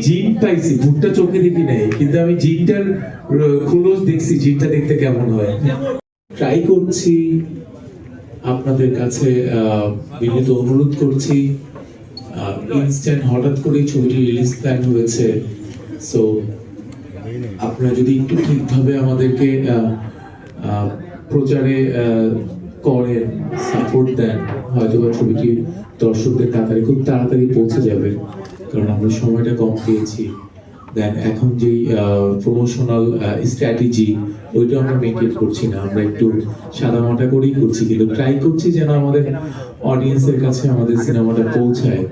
জিন পাইছি, ভুট্টা চোখে দেখি নাই, কিন্তু আমি জিনটার খুলস দেখছি, জিনটা দেখতে কেমন হয়। ট্রাই করছি, আপনাদের কাছে বিনীত অনুরোধ করছি। ইনস্ট্যান্ট হঠাৎ করে ছবিটি রিলিজ প্ল্যান হয়েছে, সো আপনারা যদি একটু ঠিকভাবে আমাদেরকে প্রচারে করেন, সাপোর্ট দেন, হয়তো বা ছবিটি দর্শকদের কাতারে খুব তাড়াতাড়ি পৌঁছে যাবে, কারণ আমরা সময়টা কম পেয়েছি। দেন এখন যে প্রমোশনাল স্ট্র্যাটেজি ওইটা আমরা মেনটেন করছি না, আমরা একটু সাদামাটা করেই করছি, কিন্তু ট্রাই করছি যেন আমাদের অডিয়েন্সের কাছে আমাদের সিনেমাটা পৌঁছায়।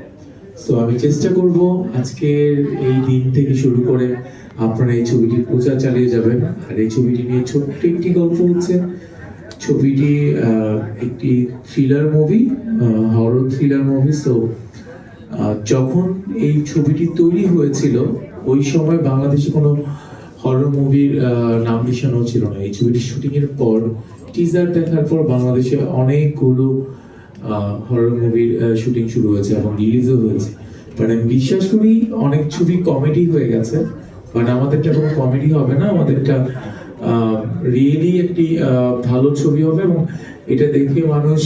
তো আমি চেষ্টা করব আজকের এই দিন থেকে শুরু করে আপনারা এই ছবিটির প্রচার চালিয়ে যাবেন। আর এই ছবিটি নিয়ে ছোট্ট একটি গল্প হচ্ছে, ছবিটি একটি thriller movie, horror thriller movie. So যখন এই ছবিটি তৈরি হয়েছিল ওই সময় বাংলাদেশে কোনো হরর মুভির নাম নিশানাও ছিল না। এই ছবিটি শুটিং এর পর, টিজার দেখার পর বাংলাদেশে অনেকগুলো হরর মুভির শুটিং শুরু হয়েছে এবং রিলিজও হয়েছে। বাট আমি বিশ্বাস করি অনেক ছবি কমেডি হয়ে গেছে, বাট আমাদেরটা কোনো কমেডি হবে না, আমাদেরটা রিয়েলি একটি ভালো ছবি হবে এবং এটা দেখে মানুষ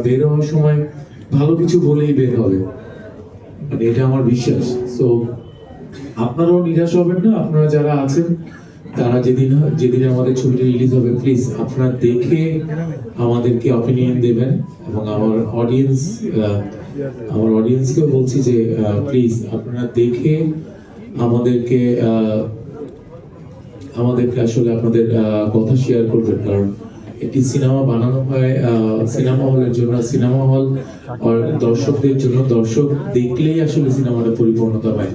বের হওয়ার সময় ভালো কিছু বলেই বের হবে, মানে এটা আমার বিশ্বাস। সো আপনারাও নিরাশ হবেন না, আপনারা যারা আছেন তারা যেদিন আমাদের ছবিটি রিলিজ হবে, প্লিজ আপনারা দেখে আমাদেরকে অপিনিয়ন দেবেন। এবং আমার অডিয়েন্সকেও বলছি যে প্লিজ আপনারা দেখে আমাদেরকে আসলে আপনাদের কথা শেয়ার করবেন, কারণ একটি সিনেমা বানানো হয় সিনেমা হলের জন্য, সিনেমা হল দর্শকদের জন্য, দর্শক দেখলেই আসলে সিনেমাটা পরিপূর্ণতা পায়।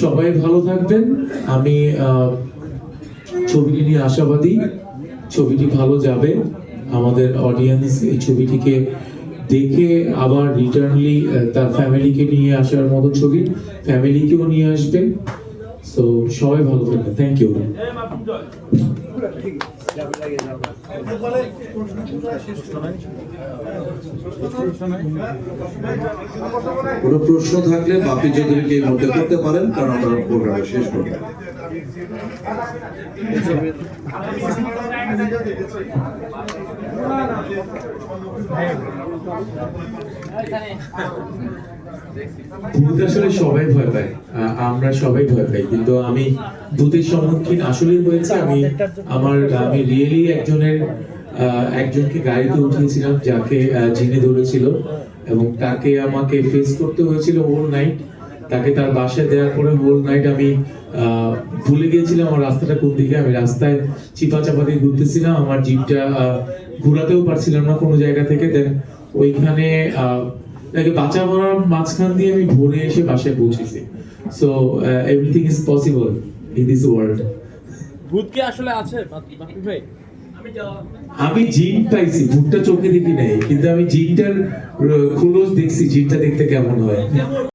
সবাই ভালো থাকবেন। আমি ছবিটি নিয়ে আশাবাদী, ছবিটি ভালো যাবে। আমাদের অডিয়েন্স এই ছবিটিকে দেখে আবার রিটার্নলি তার ফ্যামিলিকে নিয়ে আসার মতো ছবি, ফ্যামিলিকেও নিয়ে আসবে। সো সবাই ভালো থাকবেন, থ্যাংক ইউ। কোনো প্রশ্ন থাকলে বাপি চৌধুরীকে এই মধ্যে করতে পারেন, কারণ আমরা প্রোগ্রাম শেষ করব। ভূত আসলে সবাই ভয় পায়, আমরা সবাই ভয় পাই, কিন্তু আমি ভূতের সম্মুখীন আসলেই হয়েছে। আমি রিয়েলি একজনকে গাড়িতে উঠিয়েছিলাম যাকে জিনে ধরেছিল, এবং তাকে আমাকে ফেস করতে হয়েছিল হোল নাইট। তাকে তার বাসায় দেওয়ার পরে হোল নাইট আমি ভুলে গিয়েছিলাম আমার রাস্তাটা কোন দিকে। আমি রাস্তায় চিপা চাপা দিয়ে ঘুরতেছিলাম, আমার জিপটা ঘোরাতেও পারছিলাম না কোনো জায়গা থেকে। দেন ওইখানে তাকে বাঁচা মরার মাঝখান দিয়ে আমি ভোরে এসে বাসায় পৌঁছেছি। So everything is possible in this world. ভূত কি আসলে আছে বাপি ভাই? আমি জিন পাইছি, ভুট্টা চোখে দেখি নাই, কিন্তু আমি জিনটার খুলস দেখছি, জিনটা দেখতে কেমন হয়।